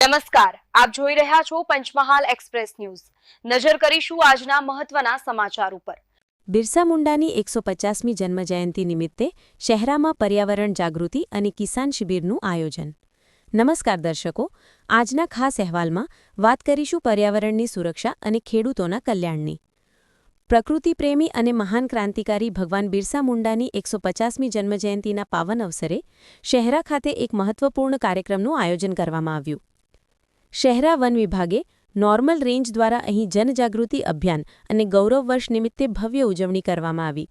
નમસ્કાર, આપ જોઈ રહ્યા છો પંચમહાલ એક્સપ્રેસ ન્યૂઝ. નજર કરીશું આજના મહત્વના સમાચાર ઉપર. બિરસા મુંડાની 150મી જન્મજયંતિ નિમિત્તે શહેરામાં પર્યાવરણ જાગૃતિ અને કિસાન શિબિરનું આયોજન. નમસ્કાર દર્શકો, આજના ખાસ અહેવાલમાં વાત કરીશું પર્યાવરણની સુરક્ષા અને ખેડૂતોના કલ્યાણની. પ્રકૃતિપ્રેમી અને મહાન ક્રાંતિકારી ભગવાન બિરસા મુંડાની 150મી જન્મજયંતિના પાવન અવસરે શહેરા ખાતે એક મહત્વપૂર્ણ કાર્યક્રમનું આયોજન કરવામાં આવ્યું. શહેરા વન વિભાગે નોર્મલ રેન્જ દ્વારા અહીં જનજાગૃતિ અભિયાન અને ગૌરવ વર્ષ નિમિત્તે ભવ્ય ઉજવણી કરવામાં આવી.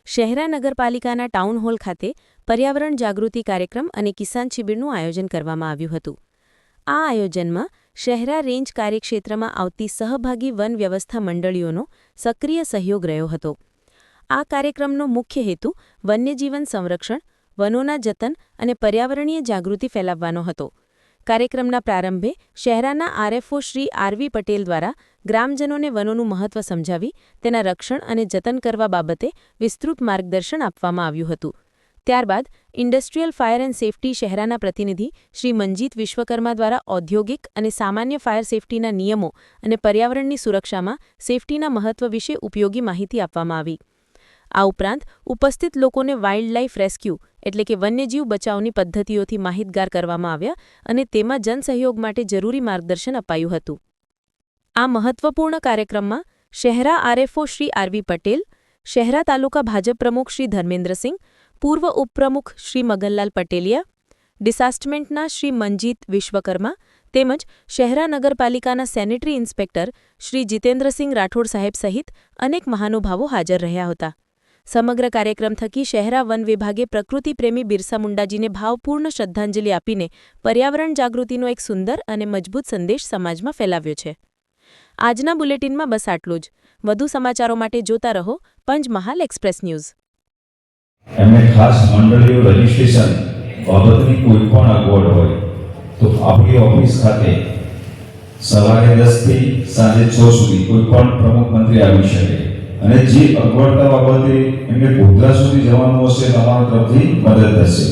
શહેરા નગરપાલિકાના ટાઉન હોલ ખાતે પર્યાવરણ જાગૃતિ કાર્યક્રમ અને કિસાન શિબિરનું આયોજન કરવામાં આવ્યું હતું. આ આયોજનમાં શહેરા રેન્જ કાર્યક્ષેત્રમાં આવતી સહભાગી વન વ્યવસ્થા મંડળીઓનો સક્રિય સહયોગ રહ્યો હતો. આ કાર્યક્રમનો મુખ્ય હેતુ વન્યજીવન સંરક્ષણ, વનોના જતન અને પર્યાવરણીય જાગૃતિ ફેલાવવાનો હતો. કાર્યક્રમના પ્રારંભે શહેરાના આરએફઓ શ્રી આરવી પટેલ દ્વારા ગ્રામજનોને વનોનું મહત્વ સમજાવી તેના રક્ષણ અને જતન કરવા બાબતે વિસ્તૃત માર્ગદર્શન આપવામાં આવ્યું હતું. ત્યારબાદ ઇન્ડસ્ટ્રીયલ ફાયર એન્ડ સેફટી શહેરાના પ્રતિનિધિ શ્રી મંજીત વિશ્વકર્મા દ્વારા ઔદ્યોગિક અને સામાન્ય ફાયર સેફટીના નિયમો અને પર્યાવરણની સુરક્ષામાં સેફટીના મહત્વ વિશે ઉપયોગી માહિતી આપવામાં આવી. આ ઉપરાંત ઉપસ્થિત લોકોને વાઇલ્ડલાઇફ રેસ્ક્યુ એટલે કે વન્યજીવ બચાવની પદ્ધતિઓથી માહિતગાર કરવામાં આવ્યા અને તેમાં જનસહયોગ માટે જરૂરી માર્ગદર્શન અપાયું હતું. આ મહત્વપૂર્ણ કાર્યક્રમમાં શહેરા આરએફઓ શ્રી આરવી પટેલ, શહેરા તાલુકા ભાજપ પ્રમુખ શ્રી ધર્મેન્દ્રસિંહ, પૂર્વ ઉપપ્રમુખ શ્રી મગનલાલ પટેલિયા, ડિસાસ્ટમેન્ટના શ્રી મંજીત વિશ્વકર્મા તેમજ શહેરા નગરપાલિકાના સેનેટરી ઇન્સ્પેક્ટર શ્રી જીતેન્દ્રસિંહ રાઠોડ સાહેબ સહિત અનેક મહાનુભાવો હાજર રહ્યા હતા. સમગ્ર કાર્યક્રમ થકી શહેરા વન વિભાગે પ્રકૃતિપ્રેમી બિરસા મુંડાજીને ભાવપૂર્ણ શ્રદ્ધાંજલિ આપીને પર્યાવરણ જાગૃતિનો એક સુંદર અને મજબૂત સંદેશ સમાજમાં ફેલાવ્યો છે. આજના બુલેટિનમાં બસ આટલું જ. વધુ સમાચારો માટે જોતા રહો પંચમહાલ એક્સપ્રેસ ન્યૂઝ. એમને ખાસ મંડળીઓ રજીસ્ટ્રેશન બાબતની કોઈ પણ અગવડ હોય તો આપણી ઓફિસ ખાતે સવારે 10 થી સાંજે 6 સુધી કોઈ પણ પ્રમુખ મંત્રી આવી શકે અને જે અગવડતા બાબતે એમને ગોધરા સુધી જવાનું હશે તમારા તરફથી મદદ થશે.